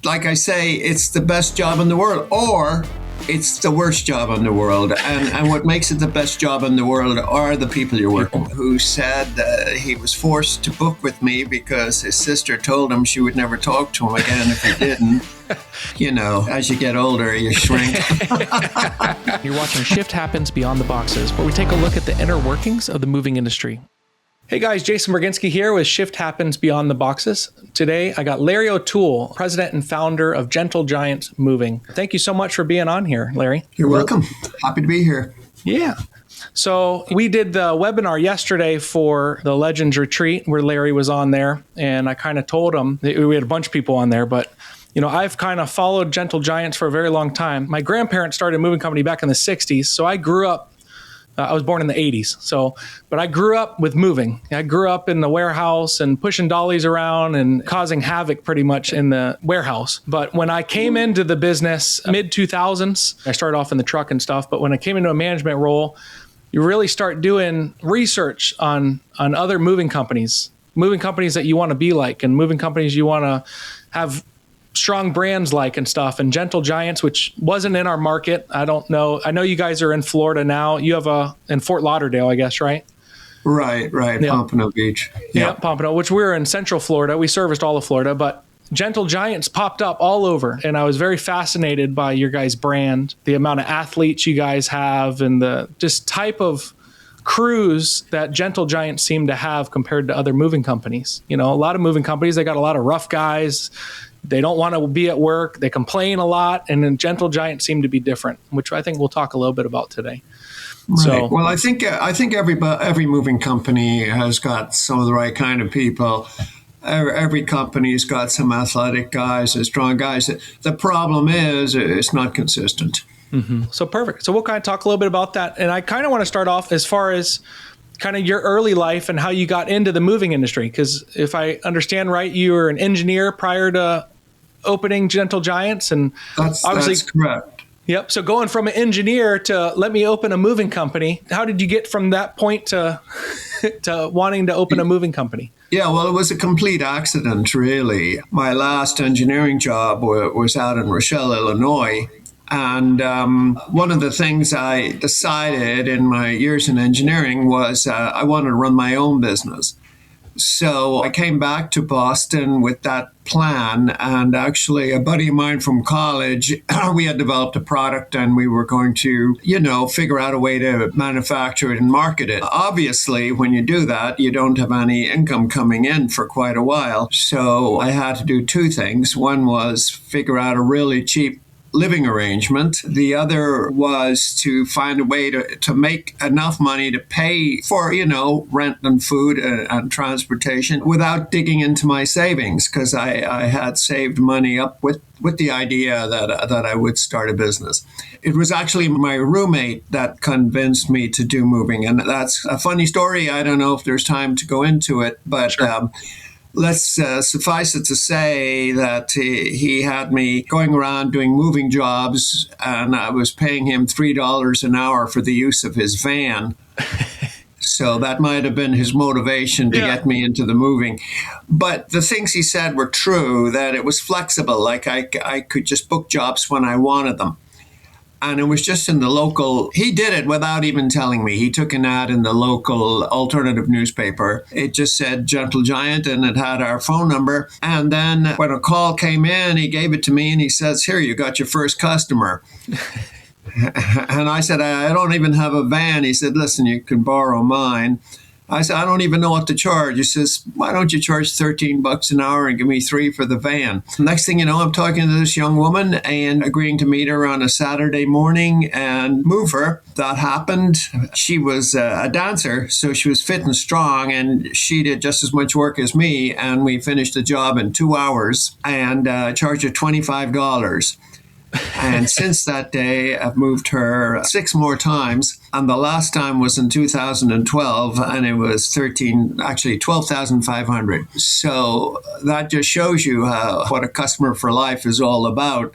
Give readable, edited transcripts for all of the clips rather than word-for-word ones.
like I say, it's the best job in the world, or it's the worst job in the world. And what makes it the best job in the world are the people you're working with, who said he was forced to book with me because his sister told him she would never talk to him again if he didn't. You know, as you get older, you shrink. You're watching Shift Happens Beyond the Boxes, where we take a look at the inner workings of the moving industry. Hey guys, Jason Bergenske here with Shift Happens Beyond the Boxes. Today, I got Larry O'Toole, president and founder of Gentle Giant Moving. Thank you so much for being on here, Larry. You're welcome. Happy to be here. Yeah. So we did the webinar yesterday for the Legends Retreat where Larry was on there. And I kind of told him, we had a bunch of people on there, but you know, I've kind of followed Gentle Giants for a very long time. My grandparents started a moving company back in the 60s. So I grew up, I was born in the 80s. But I grew up with moving. I grew up in the warehouse and pushing dollies around and causing havoc pretty much in the warehouse. But when I came into the business mid 2000s, I started off in the truck and stuff. But when I came into a management role, you really start doing research on other moving companies that you want to be like, and moving companies you want to have strong brands like and stuff. And Gentle Giants, which wasn't in our market. I don't know. I know you guys are in Florida now. You have in Fort Lauderdale, I guess, right? Right. Yeah. Pompano Beach. Yeah, Pompano, which we're in Central Florida. We serviced all of Florida, but Gentle Giants popped up all over. And I was very fascinated by your guys' brand, the amount of athletes you guys have, and the just type of crews that Gentle Giants seem to have compared to other moving companies. You know, a lot of moving companies, they got a lot of rough guys. They don't want to be at work. They complain a lot. And then Gentle Giants seem to be different, which I think we'll talk a little bit about today. Right. So, well, I think every moving company has got some of the right kind of people. Every company's got some athletic guys and strong guys. The problem is it's not consistent. Mm-hmm. So perfect. So we'll kind of talk a little bit about that. And I kind of want to start off as far as kind of your early life and how you got into the moving industry. Because if I understand right, you were an engineer prior to opening Gentle Giants. And that's correct. Yep. So going from an engineer to let me open a moving company, how did you get from that point to wanting to open a moving company? Yeah, well, it was a complete accident, really. My last engineering job was out in Rochelle, Illinois. And one of the things I decided in my years in engineering was I wanted to run my own business. So I came back to Boston with that plan. And actually, a buddy of mine from college, we had developed a product and we were going to, figure out a way to manufacture it and market it. Obviously, when you do that, you don't have any income coming in for quite a while. So I had to do two things. One was figure out a really cheap living arrangement. The other was to find a way to make enough money to pay for, rent and food and transportation without digging into my savings, because I had saved money up with the idea that I would start a business. It was actually my roommate that convinced me to do moving. And that's a funny story. I don't know if there's time to go into it, but sure. Let's suffice it to say that he had me going around doing moving jobs, and I was paying him $3 an hour for the use of his van. So that might have been his motivation to get me into the moving. But the things he said were true, that it was flexible, like I could just book jobs when I wanted them. And it was just in the local, he did it without even telling me. He took an ad in the local alternative newspaper. It just said Gentle Giant and it had our phone number. And then when a call came in, he gave it to me and he says, "Here, you got your first customer." And I said, "I don't even have a van." He said, "Listen, you can borrow mine." I said, "I don't even know what to charge." He says, "Why don't you charge $13 an hour and give me $3 for the van?" Next thing you know, I'm talking to this young woman and agreeing to meet her on a Saturday morning and move her. That happened. She was a dancer, so she was fit and strong, and she did just as much work as me. And we finished the job in 2 hours and charged her $25. And since that day, I've moved her 6 more times. And the last time was in 2012, and it was 12,500. So that just shows you what a customer for life is all about.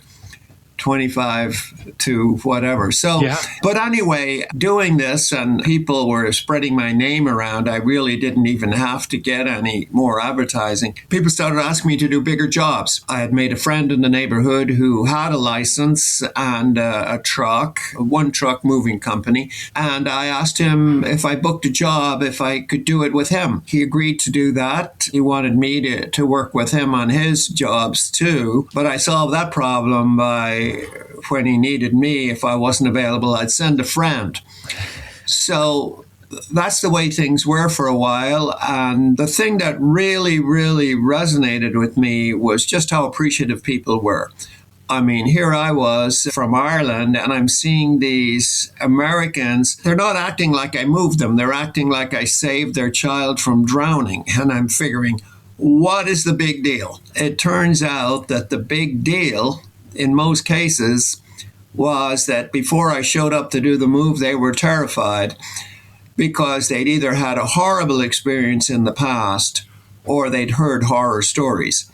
25 to whatever. So, Yeah. but anyway, doing this and people were spreading my name around, I really didn't even have to get any more advertising. People started asking me to do bigger jobs. I had made a friend in the neighborhood who had a license and a truck, one truck moving company. And I asked him if I booked a job, if I could do it with him. He agreed to do that. He wanted me to work with him on his jobs too. But I solved that problem by when he needed me, if I wasn't available, I'd send a friend. So that's the way things were for a while. And the thing that really, really resonated with me was just how appreciative people were. I mean, here I was from Ireland, and I'm seeing these Americans. They're not acting like I moved them. They're acting like I saved their child from drowning. And I'm figuring, what is the big deal? It turns out that the big deal, in most cases, was that before I showed up to do the move, they were terrified because they'd either had a horrible experience in the past or they'd heard horror stories.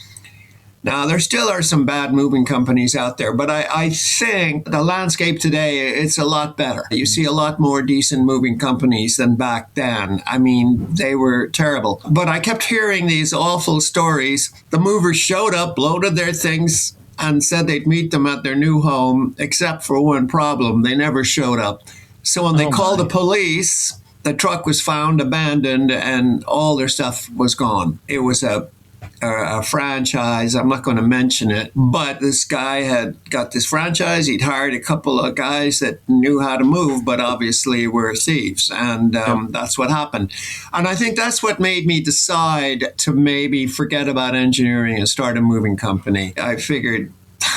Now, there still are some bad moving companies out there, but I think the landscape today, it's a lot better. You see a lot more decent moving companies than back then. I mean, they were terrible. But I kept hearing these awful stories. The movers showed up, loaded their things, and said they'd meet them at their new home, except for one problem. They never showed up. So when they called the police, the truck was found abandoned and all their stuff was gone. It was a franchise. I'm not going to mention it, but this guy had got this franchise. He'd hired a couple of guys that knew how to move, but obviously were thieves. And that's what happened. And I think that's what made me decide to maybe forget about engineering and start a moving company. I figured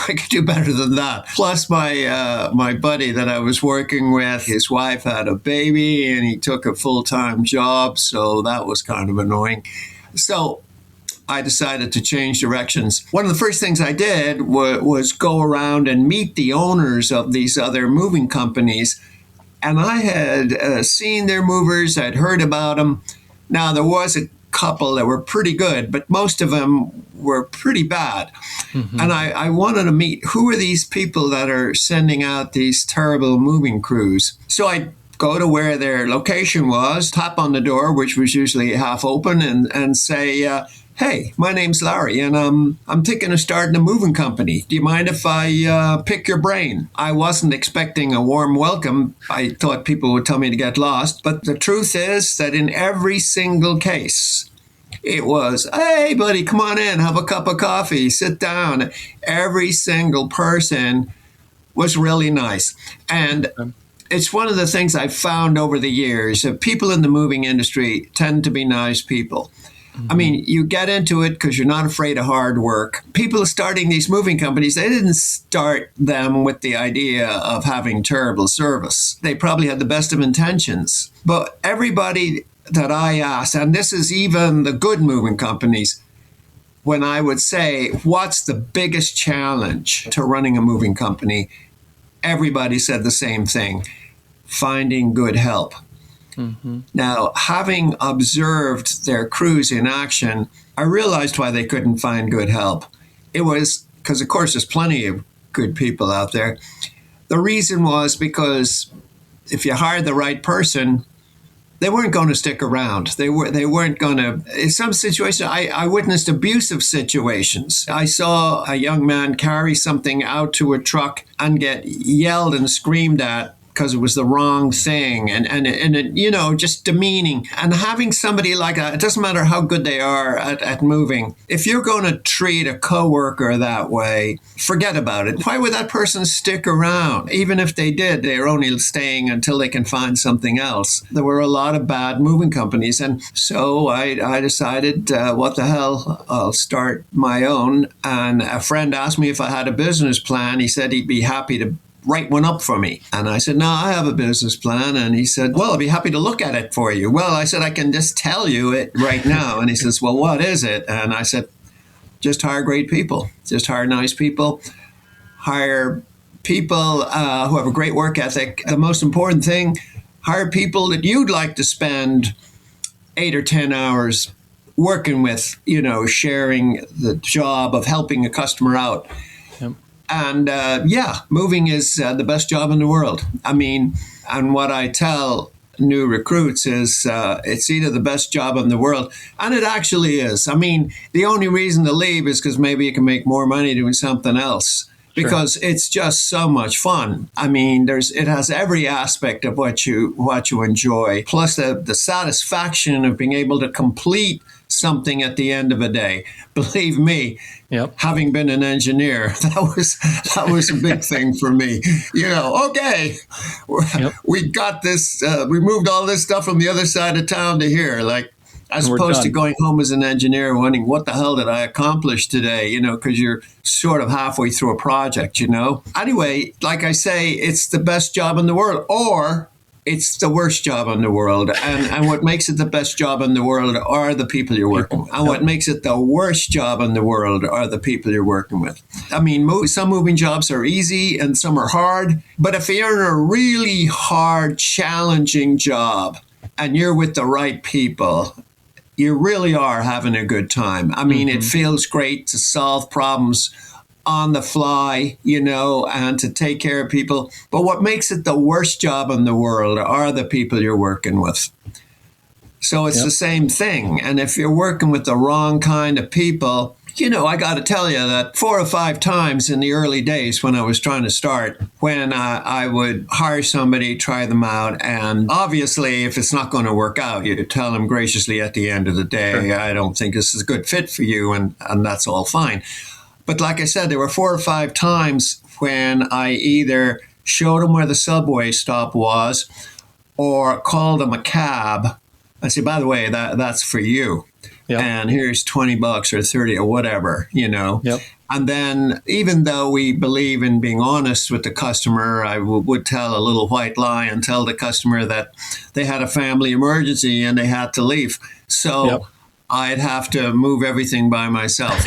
I could do better than that. Plus, my buddy that I was working with, his wife had a baby and he took a full-time job. So that was kind of annoying. So I decided to change directions. One of the first things I did was go around and meet the owners of these other moving companies. And I had seen their movers. I'd heard about them. Now, there was a couple that were pretty good, but most of them were pretty bad. Mm-hmm. And I wanted to meet who are these people that are sending out these terrible moving crews. So I go to where their location was, tap on the door, which was usually half open, and say, hey, my name's Larry, and I'm thinking of starting a moving company. Do you mind if I pick your brain? I wasn't expecting a warm welcome. I thought people would tell me to get lost. But the truth is that in every single case, it was, hey, buddy, come on in, have a cup of coffee, sit down. Every single person was really nice. And it's one of the things I've found over the years. People in the moving industry tend to be nice people. I mean, you get into it because you're not afraid of hard work. People starting these moving companies, they didn't start them with the idea of having terrible service. They probably had the best of intentions. But everybody that I asked, and this is even the good moving companies, when I would say, what's the biggest challenge to running a moving company? Everybody said the same thing, finding good help. Mm-hmm. Now, having observed their crews in action, I realized why they couldn't find good help. It was because, of course, there's plenty of good people out there. The reason was because if you hired the right person, they weren't going to stick around. They weren't going to. In some situations, I witnessed abusive situations. I saw a young man carry something out to a truck and get yelled and screamed at because it was the wrong thing and it, you know, just demeaning. And having somebody like that, it doesn't matter how good they are at moving. If you're going to treat a coworker that way, forget about it. Why would that person stick around? Even if they did, they're only staying until they can find something else. There were a lot of bad moving companies. And so I decided, what the hell, I'll start my own. And a friend asked me if I had a business plan. He said he'd be happy to write one up for me. And I said, no, I have a business plan. And he said, well, I'd be happy to look at it for you. Well, I said, I can just tell you it right now. And he says, well, what is it? And I said, just hire great people. Just hire nice people. Hire people who have a great work ethic. The most important thing, hire people that you'd like to spend 8 or 10 hours working with, you know, sharing the job of helping a customer out. And yeah, moving is the best job in the world. I mean, and what I tell new recruits is it's either the best job in the world, and it actually is. I mean, the only reason to leave is because maybe you can make more money doing something else. Because it's just so much fun. I mean, it has every aspect of what you enjoy, plus the satisfaction of being able to complete something at the end of a day. Believe me, having been an engineer, that was a big thing for me. You know, okay, we got this. We moved all this stuff from the other side of town to here, like. As opposed to going home as an engineer wondering, what the hell did I accomplish today? You know, because you're sort of halfway through a project, you know. Anyway, like I say, it's the best job in the world, or it's the worst job in the world. And what makes it the best job in the world are the people you're working with. And what makes it the worst job in the world are the people you're working with. I mean, some moving jobs are easy and some are hard. But if you're in a really hard, challenging job and you're with the right people, you really are having a good time. I mean, it feels great to solve problems on the fly, you know, and to take care of people. But what makes it the worst job in the world are the people you're working with. So it's the same thing. And if you're working with the wrong kind of people, you know, I got to tell you that 4 or 5 times in the early days when I was trying to start, when I would hire somebody, try them out, and obviously if it's not going to work out, you tell them graciously at the end of the day, I don't think this is a good fit for you, and that's all fine. But like I said, there were 4 or 5 times when I either showed them where the subway stop was or called them a cab. I say, by the way, that's for you. And here's $20 or 30 or whatever, you know. And then even though we believe in being honest with the customer, I would tell a little white lie and tell the customer that they had a family emergency and they had to leave. So I'd have to move everything by myself.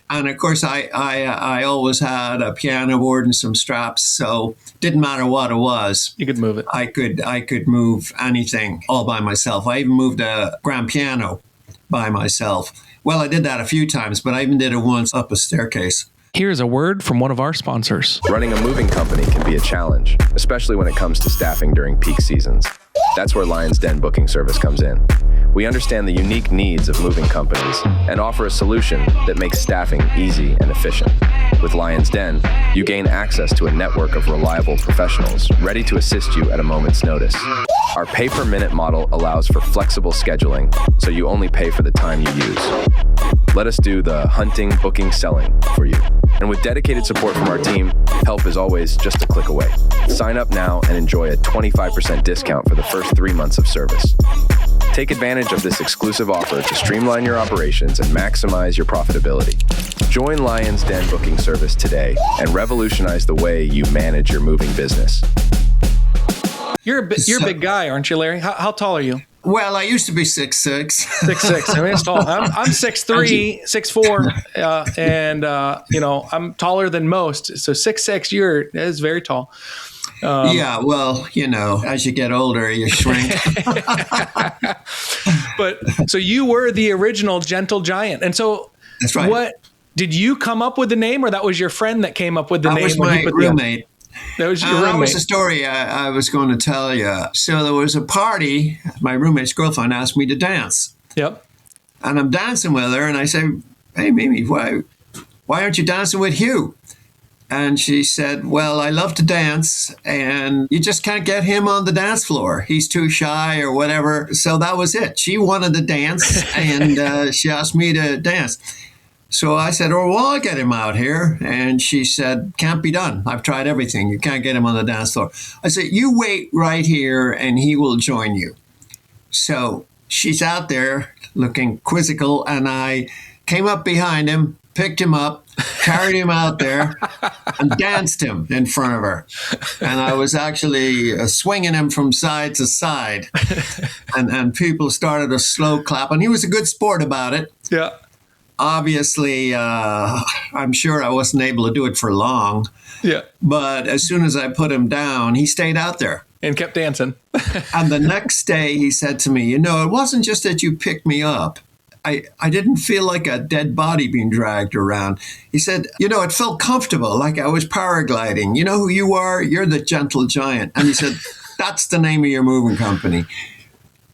And of course, I always had a piano board and some straps, so didn't matter what it was. You could move it. I could move anything all by myself. I even moved a grand piano by myself. Well, I did that a few times, but I even did it once up a staircase. Here's a word from one of our sponsors. Running a moving company can be a challenge, especially when it comes to staffing during peak seasons. That's where Lion's Den booking service comes in. We understand the unique needs of moving companies and offer a solution that makes staffing easy and efficient. With Lion's Den, you gain access to a network of reliable professionals ready to assist you at a moment's notice. Our pay-per-minute model allows for flexible scheduling, so you only pay for the time you use. Let us do the hunting, booking, selling for you. And with dedicated support from our team, help is always just a click away. Sign up now and enjoy a 25% discount for the first 3 months of service. Take advantage of this exclusive offer to streamline your operations and maximize your profitability. Join Lion's Den booking service today and revolutionize the way you manage your moving business. You're a big guy, aren't you, Larry? How tall are you? Well, I used to be 6'6". 6'6". I mean, it's tall. I'm 6'3", 6'4", and you know, I'm taller than most. So 6'6", that is very tall. Yeah, well, you know, as you get older, you shrink. But so you were the original Gentle Giant, and so that's right. What did you come up with the name, or that was your friend that came up with the name? That was my roommate. That was your roommate. That was the story I was going to tell you. So there was a party. My roommate's girlfriend asked me to dance. Yep. And I'm dancing with her, and I say, "Hey, Mimi, why aren't you dancing with Hugh?" And she said, "Well, I love to dance, and you just can't get him on the dance floor. He's too shy or whatever." So that was it. She wanted to dance, and she asked me to dance. So I said, "Oh, well, I'll get him out here." And she said, "Can't be done. I've tried everything. You can't get him on the dance floor." I said, "You wait right here, and he will join you." So she's out there looking quizzical, and I came up behind him, picked him up, carried him out there, and danced him in front of her. And I was actually swinging him from side to side. And people started a slow clap. And he was a good sport about it. Yeah. Obviously, I'm sure I wasn't able to do it for long. Yeah. But as soon as I put him down, he stayed out there. And kept dancing. And the next day he said to me, "You know, it wasn't just that you picked me up. I didn't feel like a dead body being dragged around. He said, it felt comfortable, like I was paragliding. You know who you are? You're the gentle giant. And he said, that's the name of your moving company.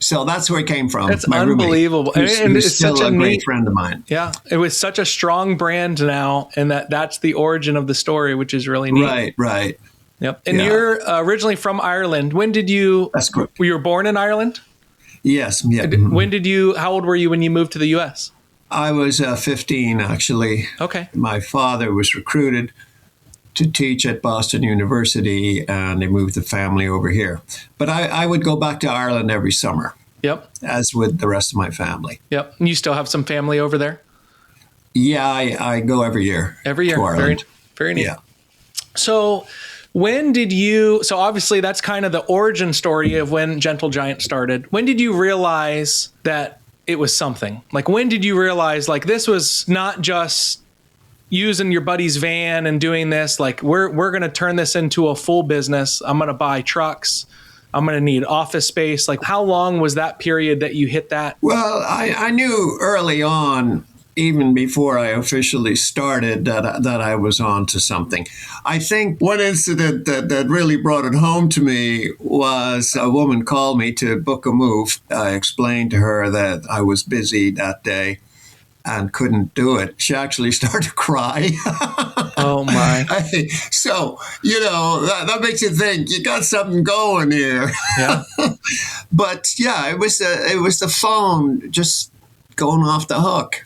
So that's where it came from. That's my unbelievable. Roommate, and who's it's still such a great friend of mine. Yeah. It was such a strong brand now. And that's the origin of the story, which is really neat. Right. Yep. And you're originally from Ireland. When did you? That's correct. You were born in Ireland? Yes. Yeah. When did you? How old were you when you moved to the U.S.? I was 15, actually. Okay. My father was recruited to teach at Boston University, and they moved the family over here. But I would go back to Ireland every summer. Yep. As with the rest of my family. Yep. And you still have some family over there? Yeah, I go every year. Every year. To Ireland. Very neat. Yeah. So when did you, so obviously that's kind of the origin story of when Gentle Giant started. When did you realize that it was something? Like, when did you realize, like, this was not just using your buddy's van and doing this, like, we're going to turn this into a full business. I'm going to buy trucks. I'm going to need office space. Like, how long was that period that you hit that? Well, I knew early on, even before I officially started, that I was on to something. I think one incident that really brought it home to me was a woman called me to book a move. I explained to her that I was busy that day and couldn't do it. She actually started to cry. Oh, my. So, that makes you think you got something going here. Yeah. But yeah, it was the phone just going off the hook.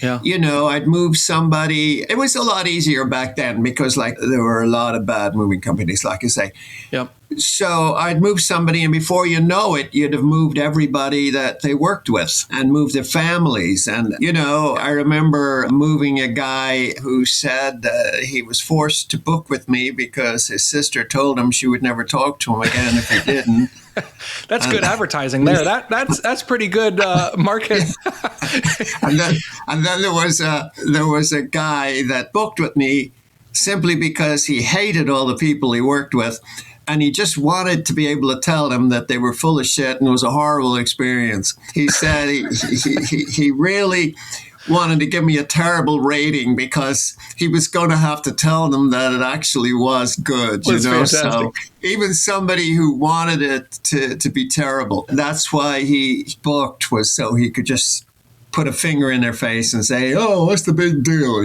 Yeah. I'd move somebody. It was a lot easier back then because, like, there were a lot of bad moving companies, like I say. Yep. So I'd move somebody, and before you know it, you'd have moved everybody that they worked with and moved their families. And, I remember moving a guy who said he was forced to book with me because his sister told him she would never talk to him again if he didn't. That's good advertising there. That's pretty good market. and then there was a guy that booked with me simply because he hated all the people he worked with, and he just wanted to be able to tell them that they were full of shit and it was a horrible experience. He said he really wanted to give me a terrible rating because he was going to have to tell them that it actually was good. Fantastic. So even somebody who wanted it to be terrible, that's why he booked, was so he could just put a finger in their face and say, oh, what's the big deal,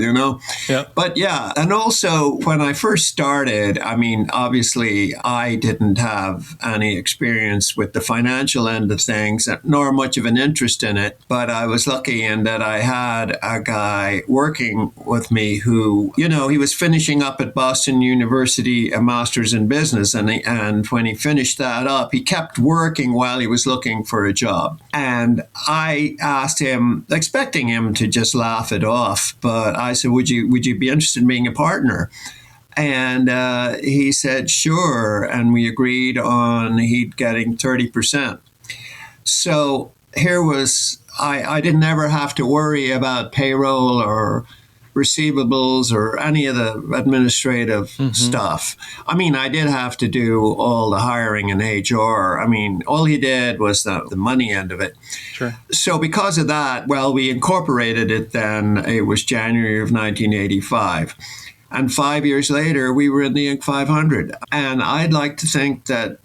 Yeah. But yeah, and also when I first started, I mean, obviously I didn't have any experience with the financial end of things, nor much of an interest in it. But I was lucky in that I had a guy working with me who, he was finishing up at Boston University a master's in business. And when he finished that up, he kept working while he was looking for a job. And I asked him, expecting him to just laugh it off, but I said, would you be interested in being a partner? And he said, sure. And we agreed on he'd getting 30%. So here was, I didn't ever have to worry about payroll or receivables or any of the administrative stuff. I mean, I did have to do all the hiring and HR. I mean, all he did was the money end of it. Sure. So because of that, well, we incorporated it then. It was January of 1985. And 5 years later, we were in the Inc. 500. And I'd like to think that,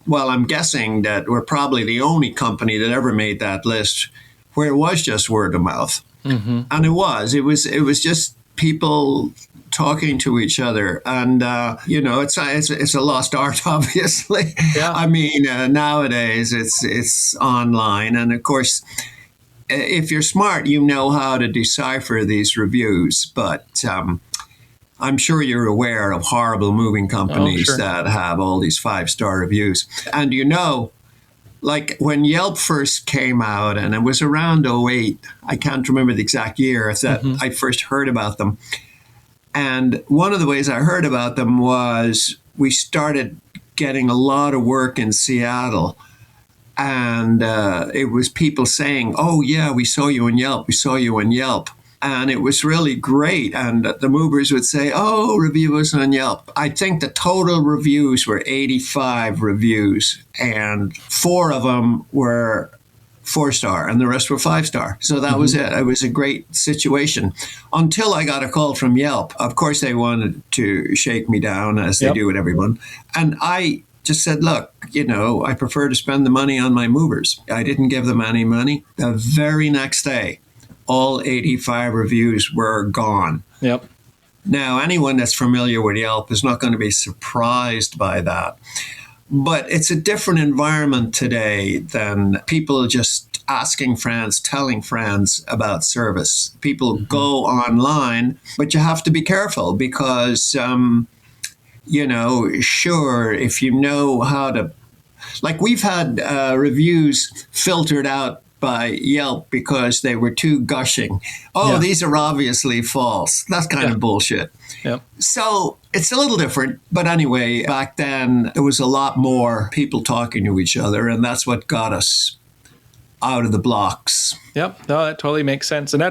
well, I'm guessing that we're probably the only company that ever made that list where it was just word of mouth. Mm-hmm. And it was just people talking to each other. And, it's a lost art, obviously. Yeah. I mean, nowadays it's online. And of course, if you're smart, you know how to decipher these reviews. But I'm sure you're aware of horrible moving companies that have all these 5-star reviews. And like when Yelp first came out, and it was around '08, I can't remember the exact year that I first heard about them. And one of the ways I heard about them was we started getting a lot of work in Seattle. And it was people saying, oh, yeah, we saw you on Yelp. We saw you on Yelp. And it was really great. And the movers would say, oh, review us on Yelp. I think the total reviews were 85 reviews. And 4 of them were 4-star and the rest were 5-star. So that was it. It was a great situation until I got a call from Yelp. Of course, they wanted to shake me down, as they do with everyone. And I just said, look, I prefer to spend the money on my movers. I didn't give them any money. The very next day, all 85 reviews were gone. Yep. Now, anyone that's familiar with Yelp is not going to be surprised by that. But it's a different environment today than people just asking friends, telling friends about service. People go online, but you have to be careful because, sure, if you know how to, like we've had reviews filtered out by Yelp because they were too gushing. These are obviously false. That's kind of bullshit. Yep. So it's a little different. But anyway, back then, there was a lot more people talking to each other, and that's what got us out of the blocks. Yep. No, that totally makes sense. And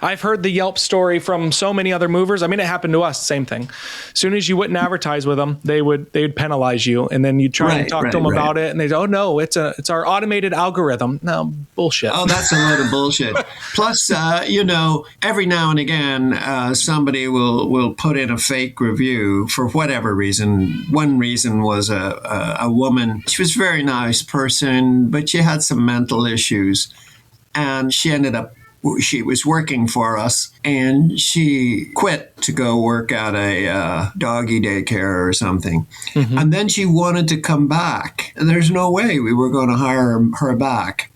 I've heard the Yelp story from so many other movers. I mean, it happened to us, same thing. As soon as you wouldn't advertise with them, they would penalize you. And then you try and talk to them about it. And they say, oh no, it's our automated algorithm. No, bullshit. Oh, that's a load of bullshit. Plus, every now and again, somebody will put in a fake review for whatever reason. One reason was a woman. She was a very nice person, but she had some mental issues. And she was working for us, and she quit to go work at a doggy daycare or something. Mm-hmm. And then she wanted to come back. And there's no way we were going to hire her back.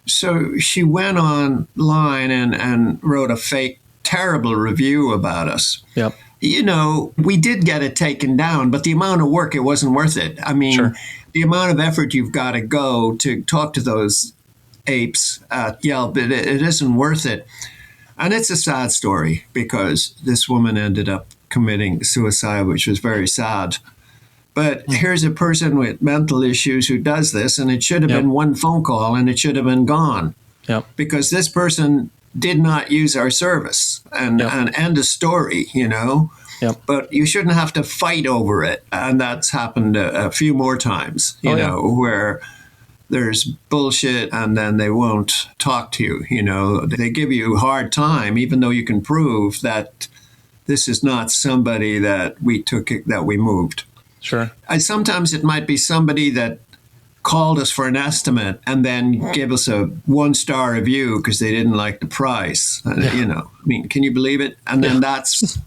So she went online and wrote a fake, terrible review about us. Yep. We did get it taken down, but the amount of work, it wasn't worth it. I mean, the amount of effort you've got to go to talk to those apes at Yelp, it isn't worth it. And it's a sad story because this woman ended up committing suicide, which was very sad. But here's a person with mental issues who does this, and it should have been one phone call and it should have been gone. Yep. Because this person did not use our service and end of story, Yep. But you shouldn't have to fight over it. And that's happened a few more times, where there's bullshit and then they won't talk to you. They give you a hard time, even though you can prove that this is not somebody that we moved. Sure. And sometimes it might be somebody that called us for an estimate and then gave us a 1-star review because they didn't like the price. I mean, can you believe it? And then that's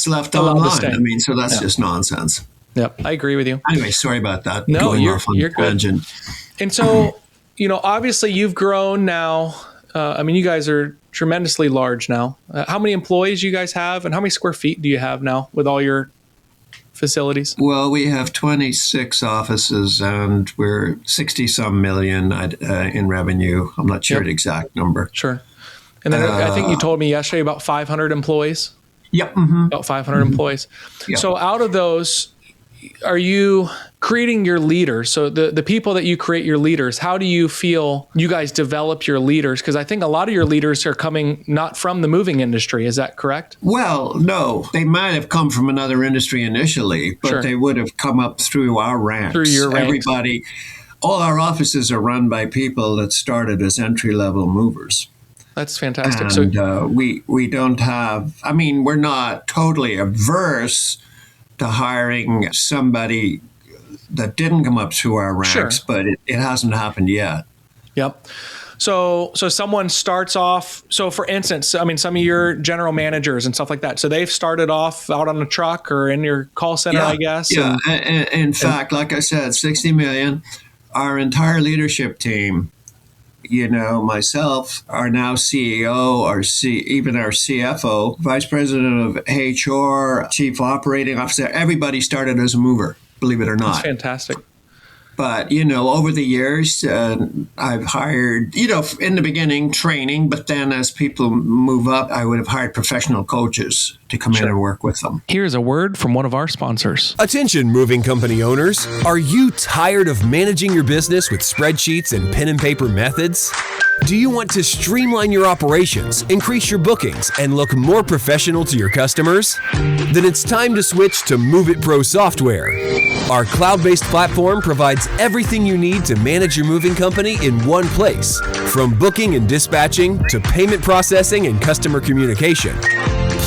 left online. I mean, so that's just nonsense. Yep, I agree with you. Anyway, sorry about that. No, you're good. And so, obviously you've grown now. You guys are tremendously large now. How many employees you guys have, and how many square feet do you have now with all your facilities? Well, we have 26 offices, and we're 60-some million in revenue. I'm not sure the exact number. Sure. And then I think you told me yesterday about 500 employees. Yep. Mm-hmm. About 500 employees. Yep. So out of those, are you creating your leaders? So the people that you create your leaders, how do you feel you guys develop your leaders? Because I think a lot of your leaders are coming not from the moving industry. Is that correct? Well, no. They might have come from another industry initially, but they would have come up through our ranks. Through your ranks. Everybody, all our offices are run by people that started as entry-level movers. That's fantastic. And we don't have, we're not totally averse to hiring somebody that didn't come up through our ranks, but it hasn't happened yet. Yep. So someone starts off, so for instance, some of your general managers and stuff like that, so they've started off out on a truck or in your call center, I guess. Yeah. In fact, like I said, 60 million, our entire leadership team, myself, our now CEO, even our CFO, Vice President of HR, Chief Operating Officer, everybody started as a mover, believe it or not. That's fantastic. But, over the years, I've hired, in the beginning, training, but then as people move up, I would have hired professional coaches to come in and work with them. Here's a word from one of our sponsors. Attention, moving company owners. Are you tired of managing your business with spreadsheets and pen and paper methods? Do you want to streamline your operations, increase your bookings, and look more professional to your customers? Then it's time to switch to Move It Pro software. Our cloud-based platform provides everything you need to manage your moving company in one place, from booking and dispatching to payment processing and customer communication.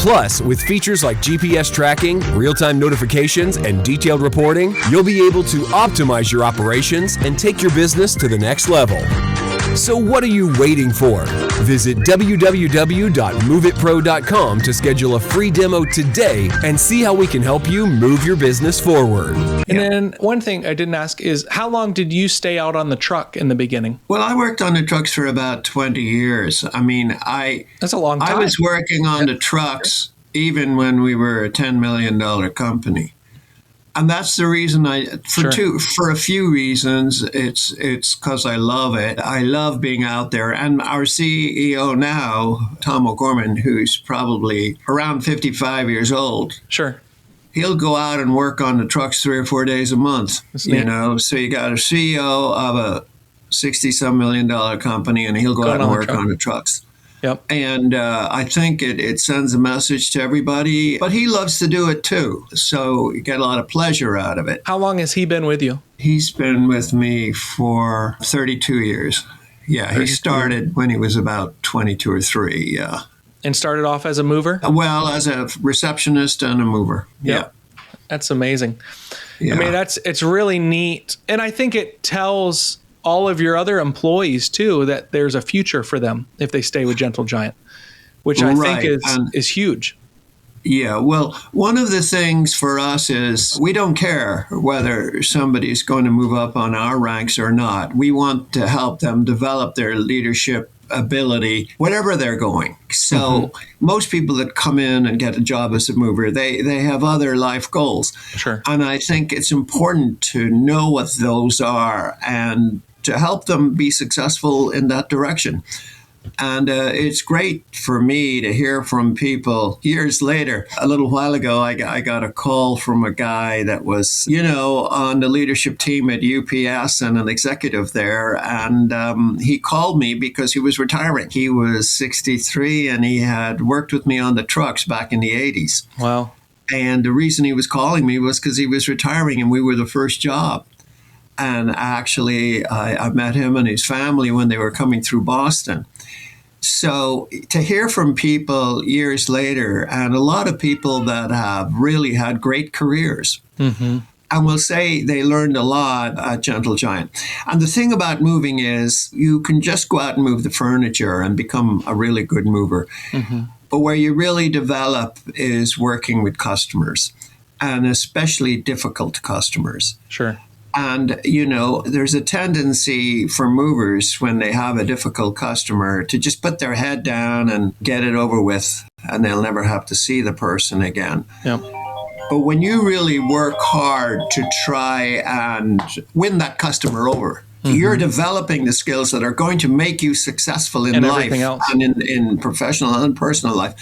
Plus, with features like GPS tracking, real-time notifications, and detailed reporting, you'll be able to optimize your operations and take your business to the next level. So what are you waiting for? Visit www.moveitpro.com to schedule a free demo today and see how we can help you move your business forward. And then one thing I didn't ask is, how long did you stay out on the truck in the beginning? Well, I worked on the trucks for about 20 years. I mean, That's a long time. I was working on the trucks even when we were a $10 million company. And that's the reason for a few reasons. It's because I love it. I love being out there. And our CEO now, Tom O'Gorman, who's probably around 55 years old. Sure. He'll go out and work on the trucks 3 or 4 days a month, you know. So you got a CEO of a $60-some million company, and he'll go out and work on the trucks. Yep. And I think it sends a message to everybody, but he loves to do it too. So you get a lot of pleasure out of it. How long has he been with you? He's been with me for 32 years. Yeah, he started when he was about 22 or 3, yeah. And started off as a mover? Well, as a receptionist and a mover, yeah. That's amazing. Yeah. I mean, it's really neat. And I think it tells all of your other employees too that there's a future for them if they stay with Gentle Giant, which I think is huge. Yeah, well, one of the things for us is we don't care whether somebody's going to move up on our ranks or not. We want to help them develop their leadership ability, whatever they're going. So most people that come in and get a job as a mover, they have other life goals. Sure. And I think it's important to know what those are and to help them be successful in that direction. And it's great for me to hear from people years later. A little while ago, I got a call from a guy that was, on the leadership team at UPS and an executive there. And he called me because he was retiring. He was 63 and he had worked with me on the trucks back in the 80s. Wow. And the reason he was calling me was because he was retiring and we were the first job. And actually, I met him and his family when they were coming through Boston. So to hear from people years later, and a lot of people that have really had great careers, and will say they learned a lot at Gentle Giant. And the thing about moving is you can just go out and move the furniture and become a really good mover. But where you really develop is working with customers, and especially difficult customers. Sure. And, there's a tendency for movers when they have a difficult customer to just put their head down and get it over with, and they'll never have to see the person again. Yep. But when you really work hard to try and win that customer over, you're developing the skills that are going to make you successful in life and in professional and personal life.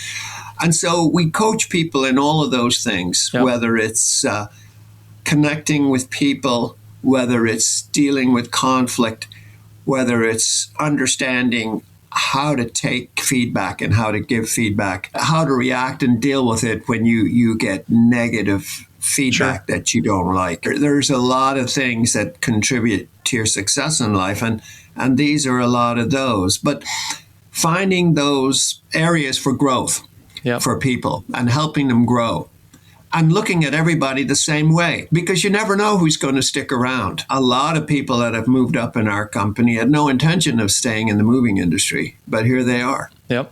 And so we coach people in all of those things, whether it's connecting with people, whether it's dealing with conflict, whether it's understanding how to take feedback and how to give feedback, how to react and deal with it when you get negative feedback that you don't like. There's a lot of things that contribute to your success in life, and these are a lot of those. But finding those areas for growth for people and helping them grow. And looking at everybody the same way, because you never know who's going to stick around. A lot of people that have moved up in our company had no intention of staying in the moving industry, but here they are. Yep.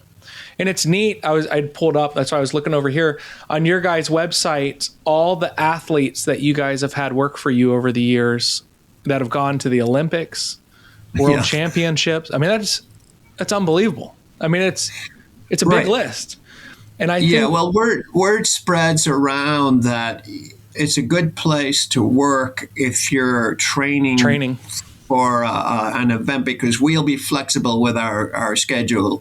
And it's neat. I pulled up, that's why I was looking over here on your guys' website, all the athletes that you guys have had work for you over the years that have gone to the Olympics, World Championships. I mean, that's unbelievable. I mean, it's a big list. And I think, well, word spreads around that it's a good place to work if you're training for an event, because we'll be flexible with our schedule,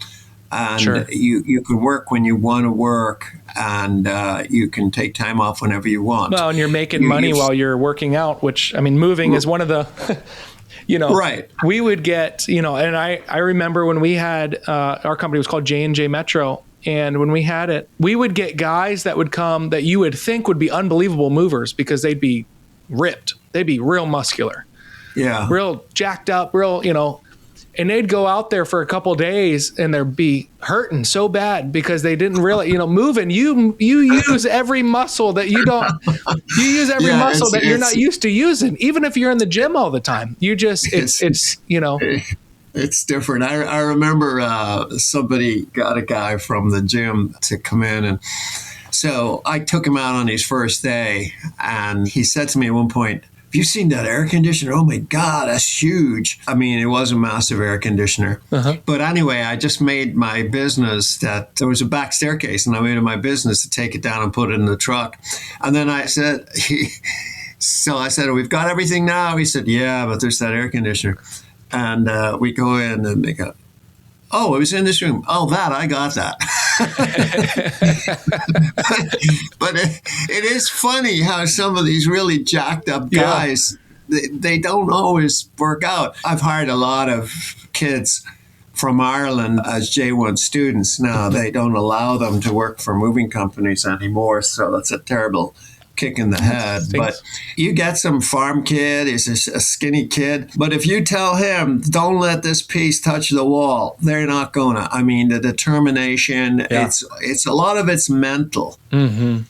and you can work when you want to work, and you can take time off whenever you want. Well, and you're making money while you're working out, which, I mean, moving is one of the Right. we would get, and I remember when we had, our company was called J&J Metro. And when we had it, we would get guys that would come that you would think would be unbelievable movers because they'd be ripped. They'd be real muscular. Yeah. Real jacked up, and they'd go out there for a couple of days and they'd be hurting so bad because they didn't really, moving. You use every muscle that you use every muscle that you're not used to using, even if you're in the gym all the time. You just, it's different. I remember somebody got a guy from the gym to come in, and so I took him out on his first day, and he said to me at one point, "Have you seen that air conditioner? Oh my God, that's huge." I mean, it was a massive air conditioner. Uh-huh. But anyway, I just made my business that there was a back staircase, and I made it my business to take it down and put it in the truck. And then I said, "We've got everything now." He said, "Yeah, but there's that air conditioner." And we go in and they go, "Oh, it was in this room." "Oh, I got that." But it is funny how some of these really jacked up guys, they don't always work out. I've hired a lot of kids from Ireland as J1 students now. They don't allow them to work for moving companies anymore, so that's a terrible kick in the head. But you get some farm kid, he's a skinny kid, but if you tell him, "Don't let this piece touch the wall," they're not gonna. I mean, the determination, it's a lot of it's mental. Mm-hmm.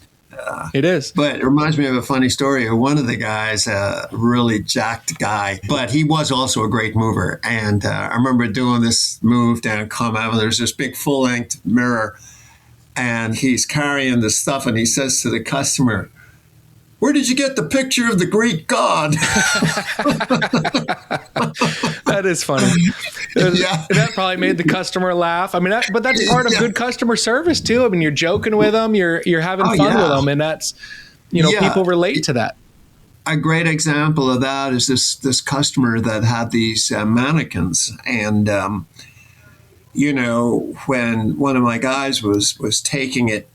It is. But it reminds me of a funny story. One of the guys, a really jacked guy, but he was also a great mover. And I remember doing this move down Com Avenue. There's this big full-length mirror, and he's carrying the stuff, and he says to the customer, "Where did you get the picture of the Greek god?" That is funny. Yeah. That probably made the customer laugh. I mean, but that's part of good customer service too. I mean, you're joking with them, you're having fun with them, and that's, people relate to that. A great example of that is this customer that had these mannequins, and when one of my guys was taking it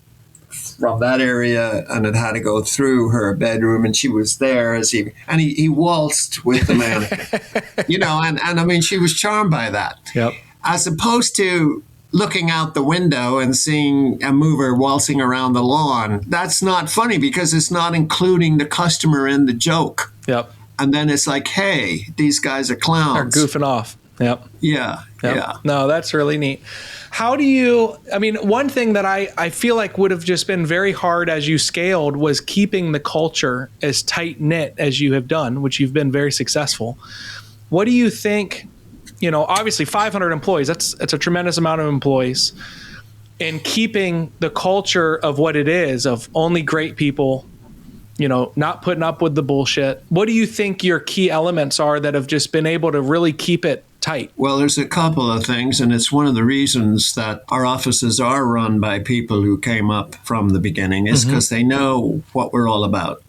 from that area, and it had to go through her bedroom, and she was there he waltzed with the mannequin, and I mean, she was charmed by that. Yep. As opposed to looking out the window and seeing a mover waltzing around the lawn. That's not funny because it's not including the customer in the joke. Yep. And then it's like, hey, these guys are clowns. They're goofing off. Yep. Yeah. Yep. Yeah. No, that's really neat. How do you, one thing that I feel like would have just been very hard as you scaled was keeping the culture as tight knit as you have done, which you've been very successful. What do you think, obviously 500 employees, that's a tremendous amount of employees, and keeping the culture of what it is, of only great people, not putting up with the bullshit. What do you think your key elements are that have just been able to really keep it tight? Well, there's a couple of things, and it's one of the reasons that our offices are run by people who came up from the beginning is because they know what we're all about.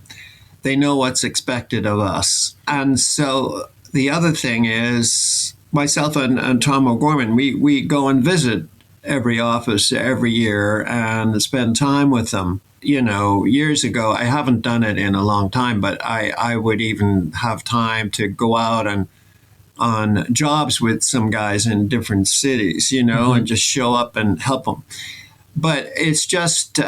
They know what's expected of us. And so the other thing is myself and Tom O'Gorman, we go and visit every office every year and spend time with them. Years ago, I haven't done it in a long time, but I would even have time to go out and on jobs with some guys in different cities, and just show up and help them. But it's just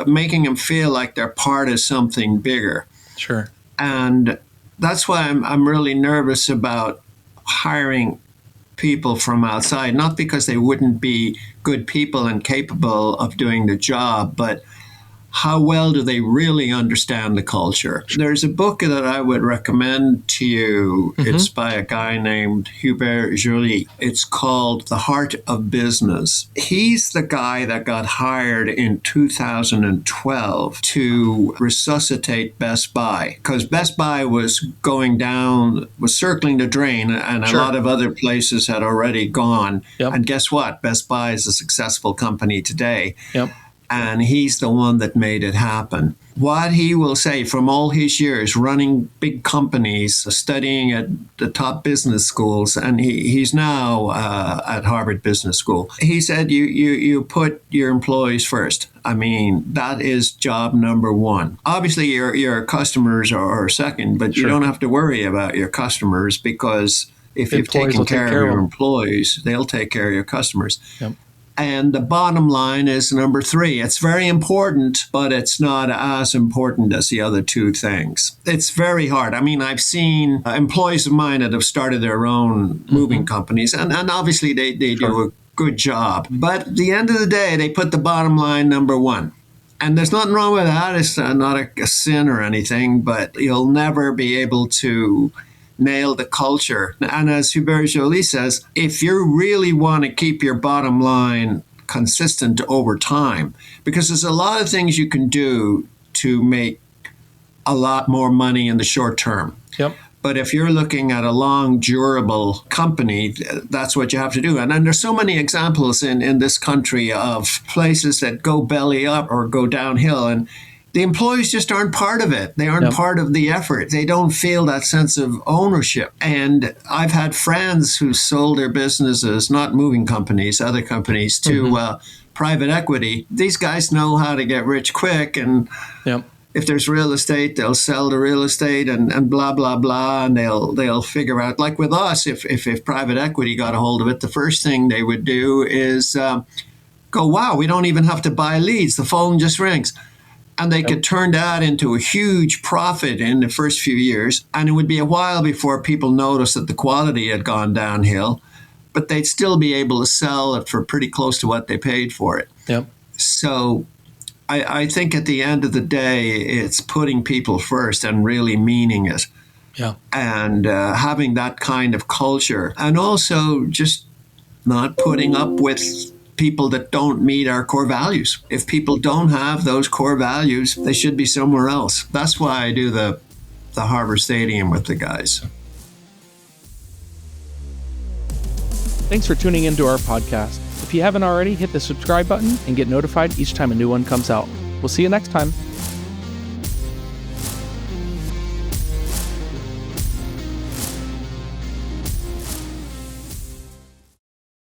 making them feel like they're part of something bigger. Sure. And that's why I'm really nervous about hiring people from outside, not because they wouldn't be good people and capable of doing the job, but how well do they really understand the culture? There's a book that I would recommend to you. It's by a guy named Hubert Joly. It's called The Heart of Business. He's the guy that got hired in 2012 to resuscitate Best Buy, because Best Buy was going down, was circling the drain, and a lot of other places had already gone. Yep. And guess what? Best Buy is a successful company today. Yep. And he's the one that made it happen. what he will say from all his years running big companies, studying at the top business schools, and he's now at Harvard Business School. He said, you put your employees first. I mean, that is job number one. Obviously, your customers are second, but you don't have to worry about your customers, because if you've taken care of your employees, they'll take care of your customers. Yep. And the bottom line is number three. It's very important, but it's not as important as the other two things. It's very hard. I mean, I've seen employees of mine that have started their own moving companies, and obviously they do a good job. But at the end of the day, they put the bottom line number one. And there's nothing wrong with that. It's not a sin or anything, but you'll never be able to nail the culture. And as Hubert Joly says, if you really want to keep your bottom line consistent over time, because there's a lot of things you can do to make a lot more money in the short term. Yep. But if you're looking at a long, durable company, that's what you have to do. And there's so many examples in this country of places that go belly up or go downhill, and the employees just aren't part of it. They aren't part of the effort. They don't feel that sense of ownership. And I've had friends who sold their businesses, not moving companies, other companies, to private equity. These guys know how to get rich quick. And if there's real estate, they'll sell the real estate and blah, blah, blah. And they'll figure out, like with us, if private equity got a hold of it, the first thing they would do is go, wow, we don't even have to buy leads. The phone just rings. And they could turn that into a huge profit in the first few years. And it would be a while before people noticed that the quality had gone downhill, but they'd still be able to sell it for pretty close to what they paid for it. Yep. So I think at the end of the day, it's putting people first and really meaning it. Yeah. And having that kind of culture. And also just not putting up with people that don't meet our core values. If people don't have those core values, they should be somewhere else. That's why I do the Harvard Stadium with the guys. Thanks for tuning into our podcast. If you haven't already, hit the subscribe button and get notified each time a new one comes out. We'll see you next time.